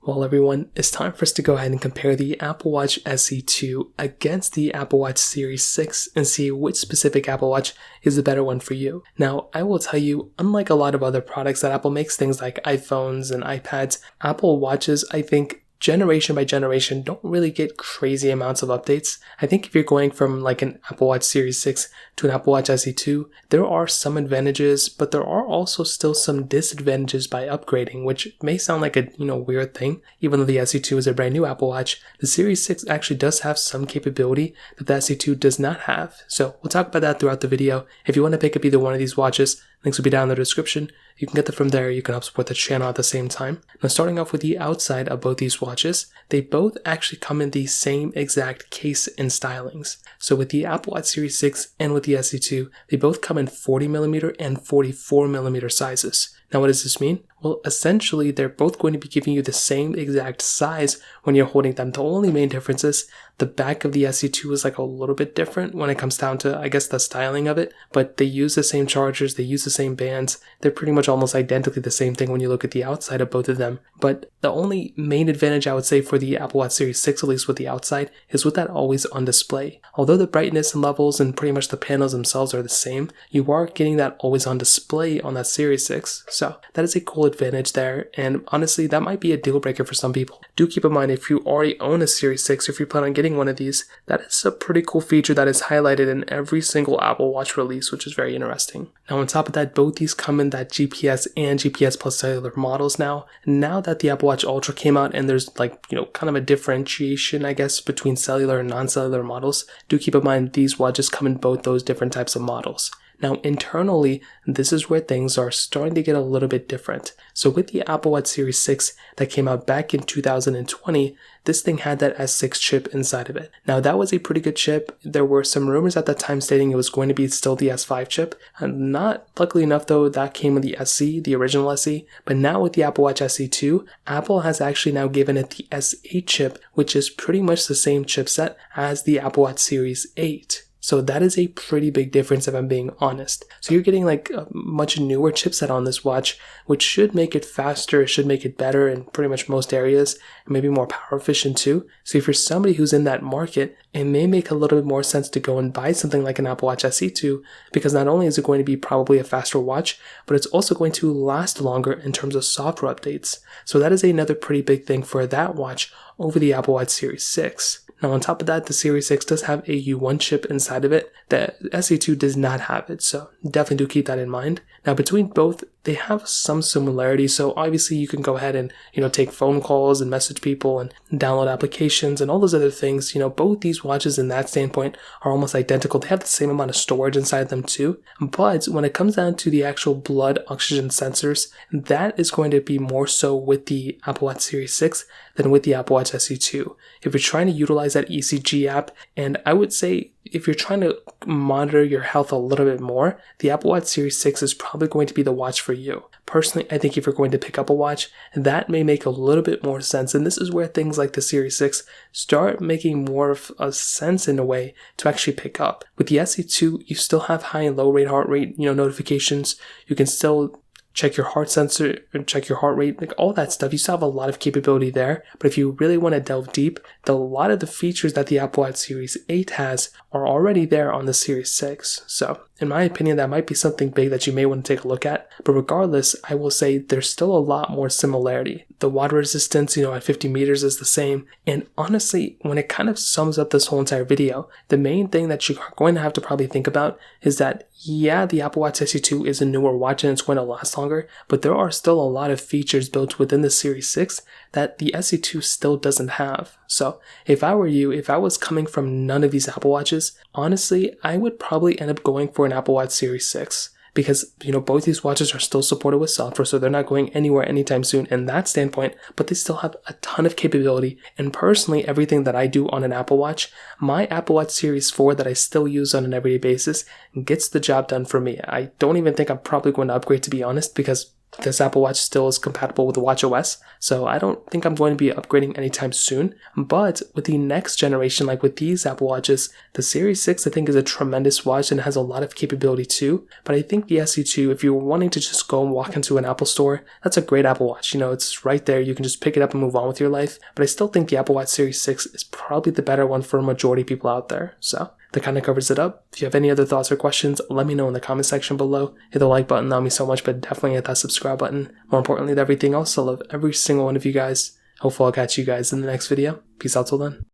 Well, everyone, it's time for us to go ahead and compare the Apple Watch SE2 against the Apple Watch Series 6 and see which specific Apple Watch is the better one for you. Now, I will tell you, unlike a lot of other products that Apple makes, things like iPhones and iPads, Apple Watches, I think, generation by generation, don't really get crazy amounts of updates. I think if you're going from like an Apple Watch Series 6 to an Apple Watch SE2, there are some advantages, but there are also still some disadvantages by upgrading, which may sound like a weird thing. Even though the SE2 is a brand new Apple Watch, the Series 6 actually does have some capability that the SE2 does not have. So we'll talk about that throughout the video. If you want to pick up either one of these watches, links will be down in the description. You can get them from there. You can help support the channel at the same time. Now, starting off with the outside of both these watches, they both actually come in the same exact case and stylings. So with the Apple Watch Series 6 and with the SE2, they both come in 40mm and 44mm sizes. Now, what does this mean? Well, essentially, they're both going to be giving you the same exact size when you're holding them. The only main difference is the back of the SE2 is like a little bit different when it comes down to, I guess, the styling of it, but they use the same chargers, they use the same bands. They're pretty much almost identically the same thing when you look at the outside of both of them. But the only main advantage I would say for the Apple Watch Series 6, at least with the outside, is with that always on display. Although the brightness and levels and pretty much the panels themselves are the same, you are getting that always on display on that Series 6. So that is a cool advantage there, and honestly, that might be a deal breaker for some people. Do keep in mind, if you already own a Series 6, or if you plan on getting one of these, that is a pretty cool feature that is highlighted in every single Apple Watch release, which is very interesting. Now, on top of that, both these come in that GPS and GPS Plus cellular models now. Now that the Apple Watch Ultra came out and there's kind of a differentiation, I guess, between cellular and non-cellular models, do keep in mind these watches come in both those different types of models. Now, internally, this is where things are starting to get a little bit different. So with the Apple Watch Series 6 that came out back in 2020, this thing had that S6 chip inside of it. Now, that was a pretty good chip. There were some rumors at that time stating it was going to be still the S5 chip. Not luckily enough, though, that came with the SE, the original SE. But now with the Apple Watch SE2, Apple has actually now given it the S8 chip, which is pretty much the same chipset as the Apple Watch Series 8. So that is a pretty big difference if I'm being honest. So you're getting like a much newer chipset on this watch, which should make it faster, should make it better in pretty much most areas, and maybe more power efficient too. So if you're somebody who's in that market, it may make a little bit more sense to go and buy something like an Apple Watch SE2, because not only is it going to be probably a faster watch, but it's also going to last longer in terms of software updates. So that is another pretty big thing for that watch over the Apple Watch Series 6. Now, on top of that, the Series 6 does have a U1 chip inside of it. The SE2 does not have it, so definitely do keep that in mind. Now, between both, they have some similarities, so obviously you can go ahead and, take phone calls and message people and download applications and all those other things. Both these watches in that standpoint are almost identical. They have the same amount of storage inside them too, but when it comes down to the actual blood oxygen sensors, that is going to be more so with the Apple Watch Series 6 than with the Apple Watch SE2. If you're trying to utilize that ECG app, and I would say if you're trying to monitor your health a little bit more, the Apple Watch Series 6 is probably going to be the watch for you. Personally, I think if you're going to pick up a watch, that may make a little bit more sense, and this is where things like the Series 6 start making more of a sense in a way to actually pick up. With the SE2, you still have high and low rate heart rate, notifications. You can still check your heart sensor, check your heart rate, like all that stuff. You still have a lot of capability there, but if you really want to delve deep, a lot of the features that the Apple Watch Series 8 has are already there on the Series 6. So, in my opinion, that might be something big that you may want to take a look at, but regardless, I will say there's still a lot more similarity. The water resistance, at 50 meters is the same, and honestly, when it kind of sums up this whole entire video, the main thing that you're going to have to probably think about is that, yeah, the Apple Watch SE2 is a newer watch and it's going to last longer, but there are still a lot of features built within the Series 6 that the SE2 still doesn't have. So if I were you, if I was coming from none of these Apple Watches, honestly, I would probably end up going for an Apple Watch Series 6. Because, both these watches are still supported with software, so they're not going anywhere anytime soon in that standpoint, but they still have a ton of capability. And personally, everything that I do on an Apple Watch, my Apple Watch Series 4 that I still use on an everyday basis gets the job done for me. I don't even think I'm probably going to upgrade, to be honest, because this Apple Watch still is compatible with watchOS, so I don't think I'm going to be upgrading anytime soon. But with the next generation, like with these Apple Watches, the Series 6 I think is a tremendous watch and has a lot of capability too. But I think the SE2, if you're wanting to just go and walk into an Apple store, that's a great Apple Watch. It's right there. You can just pick it up and move on with your life. But I still think the Apple Watch Series 6 is probably the better one for a majority of people out there. So that kind of covers it up. If you have any other thoughts or questions, let me know in the comment section below. Hit the like button, that would mean so much, but definitely hit that subscribe button. More importantly than everything else, I love every single one of you guys. Hopefully I'll catch you guys in the next video. Peace out till then.